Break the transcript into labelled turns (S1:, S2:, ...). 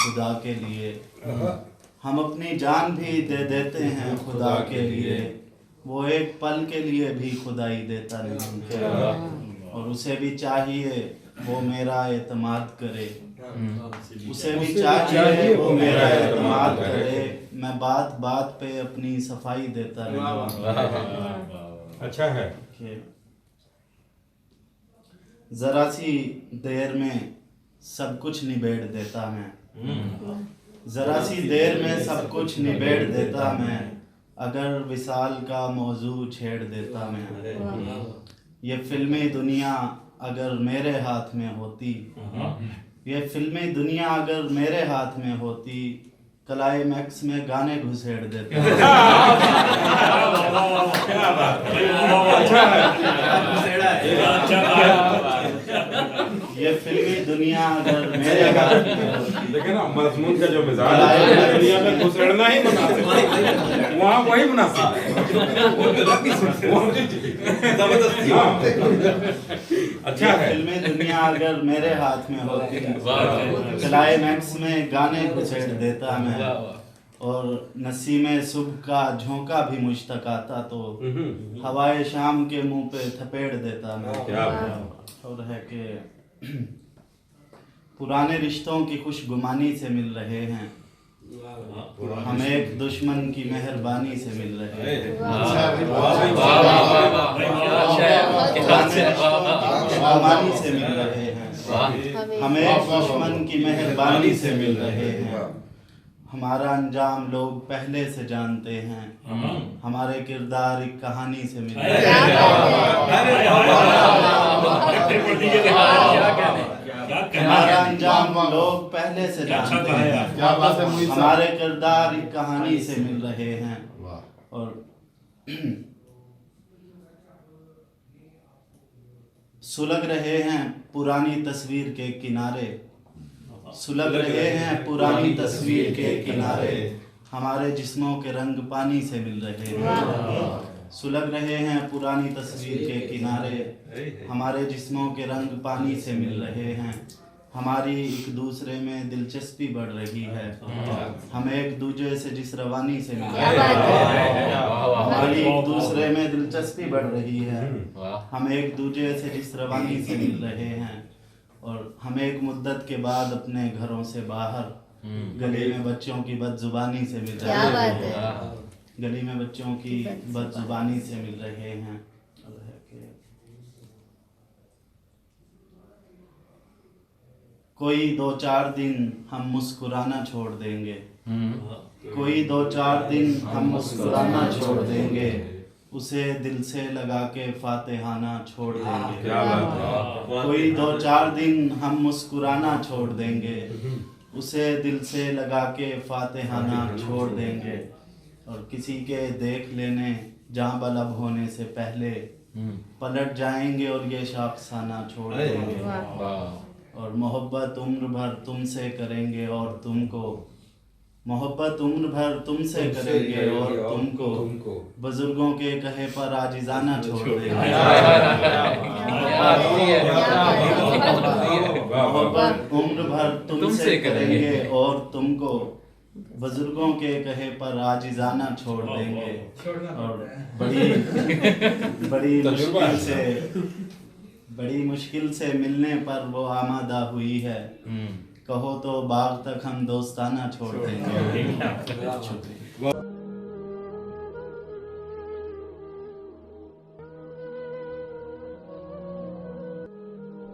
S1: खुदा के लिए, हम अपनी जान भी दे देते हैं खुदा के लिए, वो एक पल के लिए भी खुदाई देता नहीं है। और उसे भी चाहिए वो मेरा एतमाद करे, उसे भी चाहिए वो मेरा एतमाद करे, मैं बात बात पे अपनी सफाई देता नहीं।
S2: अच्छा है।
S1: जरा सी देर में सब कुछ निबेड़ देता मैं, जरा सी देर में सब कुछ निबेड़ देता मैं, अगर विसाल का मौजू छेड़ देता मैं। ये फिल्मी दुनिया अगर मेरे हाथ में होती, ये फिल्मी दुनिया अगर मेरे हाथ में होती, क्लाइमैक्स में गाने घुसेड़ देता। ये फिल्मी दुनिया अगर मेरे हाथ में होती,
S2: देखिए ना मजमून का जो मिजाज है दुनिया में घुसेड़ना ही मुनासिब, वहाँ वही मुनासिब अच्छा है।
S1: फिल्मी दुनिया अगर मेरे हाथ में होती, क्लाइमैक्स में गाने घुसेड़ देता मैं, और नसीमे सुबह का झोंका भी मुझ तक आता तो हवाए शाम के मुंह पे थपेड़ देता मैं। और है कि पुराने रिश्तों की खुशगुमानी से मिल रहे हैं, हम एक दुश्मन की मेहरबानी से मिल रहे हैं। खुशगुमानी से मिल रहे हैं, हम एक दुश्मन की मेहरबानी से मिल रहे हैं। हमारा अंजाम लोग पहले से जानते हैं, हमारे किरदार एक कहानी से मिल रहे हैं। हमारा अंजाम लोग पहले से जानते हैं, हमारे किरदार एक कहानी से मिल रहे हैं। और सुलग रहे हैं पुरानी तस्वीर के किनारे, सुलग रहे हैं पुरानी तस्वीर के किनारे, हमारे जिस्मों के रंग पानी से मिल रहे हैं। सुलग रहे हैं पुरानी तस्वीर के किनारे, हमारे जिस्मों के रंग पानी से मिल रहे हैं। हमारी एक दूसरे में दिलचस्पी बढ़ रही है, हम एक दूसरे से जिस रवानी से मिल रहे हैं। हमारी एक दूसरे में दिलचस्पी बढ़ रही है, हम एक दूसरे से जिस रवानी से मिल रहे हैं। और हम एक मुद्दत के बाद अपने घरों से बाहर गली में बच्चों की बदजुबानी से मिल रहे हैं, गली में बच्चों की बदजुबानी से मिल रहे हैं। कोई 2-4 दिन हम मुस्कुराना छोड़ देंगे, कोई 2-4 दिन हम मुस्कुराना छोड़ देंगे, उसे दिल से लगा के फातिहाना छोड़ देंगे। कोई 2-4 दिन हम मुस्कुराना छोड़ देंगे, उसे दिल से लगा के फातिहाना छोड़ देंगे। और किसी के देख लेने जाँ बलब होने से पहले पलट जाएंगे और ये शाफसाना छोड़ देंगे। और मोहब्बत उम्र भर तुमसे करेंगे और तुमको, मोहब्बत उम्र भर तुमसे करेंगे और तुमको, बुजुर्गों के कहे पर आजिज़ाना छोड़ देंगे। मोहब्बत उम्र भर तुमसे करेंगे और तुमको, बुजुर्गों के कहे पर आजिज़ाना छोड़ देंगे। और बड़ी मुश्किल से मिलने पर वो आमादा हुई है, कहो तो बाग तक हम दोस्ताना छोड़ देंगे। शुक्रिया।